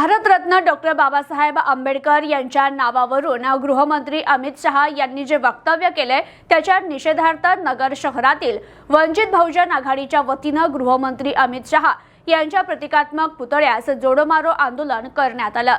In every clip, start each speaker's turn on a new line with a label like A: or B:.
A: Bharat Ratna doctor Babasaheb Ambedkar यांच्या नावावरून गृहमंत्री अमित शहा यांनी जे वक्तव्य केले त्याच्या निषेधार्थ नगर शहरातील वंचित बहुजन आघाडीच्या वतीनं गृहमंत्री अमित शहा यांच्या प्रतिकात्मक पुतळ्यास जोडोमारो आंदोलन करण्यात आलं।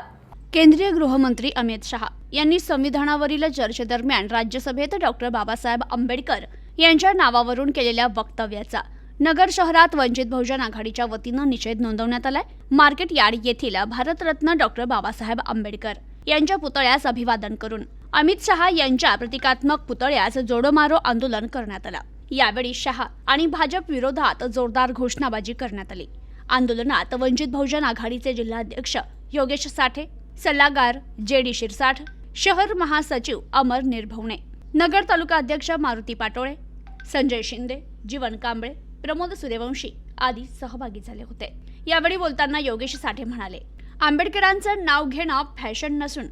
A: केंद्रीय गृहमंत्री अमित शहा यांनी संविधानावरील चर्चेदरम्यान राज्यसभेत डॉक्टर बाबासाहेब आंबेडकर यांच्या नावावरून केलेल्या वक्तव्याचा नगर शहरात वंचित बहुजन आघाडीच्या वतीनं निषेध नोंदवण्यात आलाय। मार्केट यार्ड येथील भारतरत्न डॉक्टर बाबासाहेब आंबेडकर यांच्या पुतळ्यास अभिवादन करून अमित शहा यांच्या प्रतिकात्मक पुतळ्यास जोडोमारो आंदोलन करण्यात आलं। यावेळी शहा आणि भाजप विरोधात जोरदार घोषणाबाजी करण्यात आली। आंदोलनात वंचित बहुजन आघाडीचे जिल्हाध्यक्ष योगेश साठे, सल्लागार जेडी शिरसाठ, शहर महासचिव अमर निर्भवणे, नगर तालुका अध्यक्ष मारुती पाटोळे, संजय शिंदे, जीवन कांबळे, प्रमोद सूर्यवंशी आदी सहभागी झाले होते। यावेळी बोलताना योगेश साठे म्हणाले, आंबेडकरांचं नाव घेणं फॅशन नसून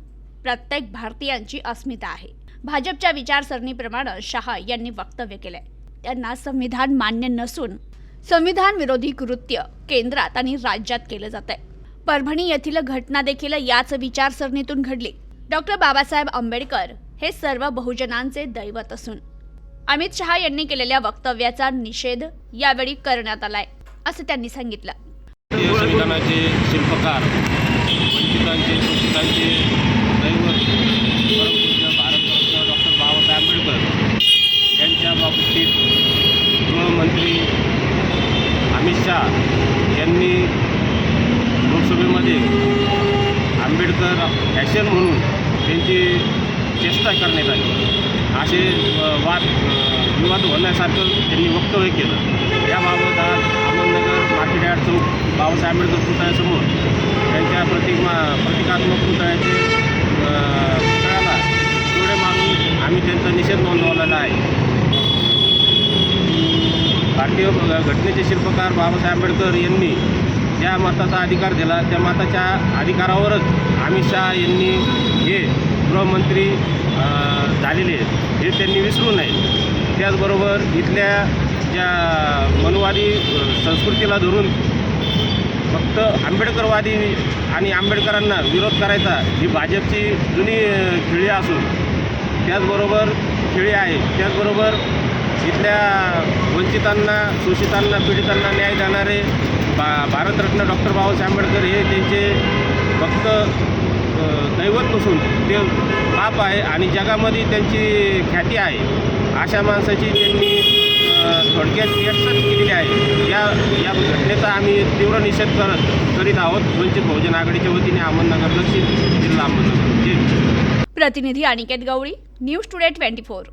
A: प्रत्येक भारतीयांची अस्मिता आहे। भाजपच्या विचारसरणीप्रमाणे शहा यांनी वक्तव्य केले। त्यांना संविधान मान्य नसून संविधान विरोधी कृत्य केंद्रात आणि राज्यात केले जाते। परभणी येथील घटना देखील याच विचारसरणीतून घडली। डॉक्टर बाबासाहेब आंबेडकर हे सर्व बहुजनांचे दैवत असून अमित शहा यांनी केलेल्या वक्तव्याचा निषेध यावेळी करण्यात आलाय असं त्यांनी सांगितलं।
B: संविधानाचे शिल्पकार, वंचितांचे शोषितांचे दैवत परमपूज्य भारतरत्न डॉक्टर बाबासाहेब आंबेडकर यांच्या बाबतीत गृहमंत्री अमित शहा यांनी लोकसभेमध्ये आंबेडकर फॅशन म्हणून त्यांची चेष्टा करण्यात आली असे विवाद होण्यासारखं त्यांनी वक्तव्य केलं। याबाबत आज अहमदनगर मार्केट यार्ड चौक बाबासाहेब आंबेडकर पुतळ्यासमोर त्यांच्या प्रतिकात्मक पुतळ्याला जोडे मारून आम्ही त्यांचा निषेध नोंदवलेला आहे। भारतीय घटनेचे शिल्पकार बाबासाहेब आंबेडकर यांनी ज्या मताचा अधिकार दिला त्या मताच्या अधिकारावरच अमित शहा यांनी हे गृहमंत्री झालेले आहेत हे त्यांनी विसरू नये। त्याचबरोबर इथल्या ज्या मनुवादी संस्कृतीला धरून फक्त आंबेडकरवादी आणि आंबेडकरांना विरोध करायचा ही भाजपची जुनी खेळी असून त्याचबरोबर खेळी आहे। त्याचबरोबर इथल्या वंचितांना, शोषितांना, पीडितांना न्याय देणारे भारतरत्न डॉक्टर बाबासाहेब आंबेडकर हे त्यांचे फक्त दैवत नसून ते पाप आहे आणि जगामध्ये त्यांची ख्याती आहे। अशा माणसाची त्यांनी थोडक्यात निरसन केलेली आहे। या घटनेचा आम्ही तीव्र निषेध करीत आहोत। वंचित बहुजन आघाडीच्या वतीने अहमदनगर दक्षिण जिल्हा अहमदनगर।
A: प्रतिनिधी अनिकेत गवळी, न्यूज टुडे 24।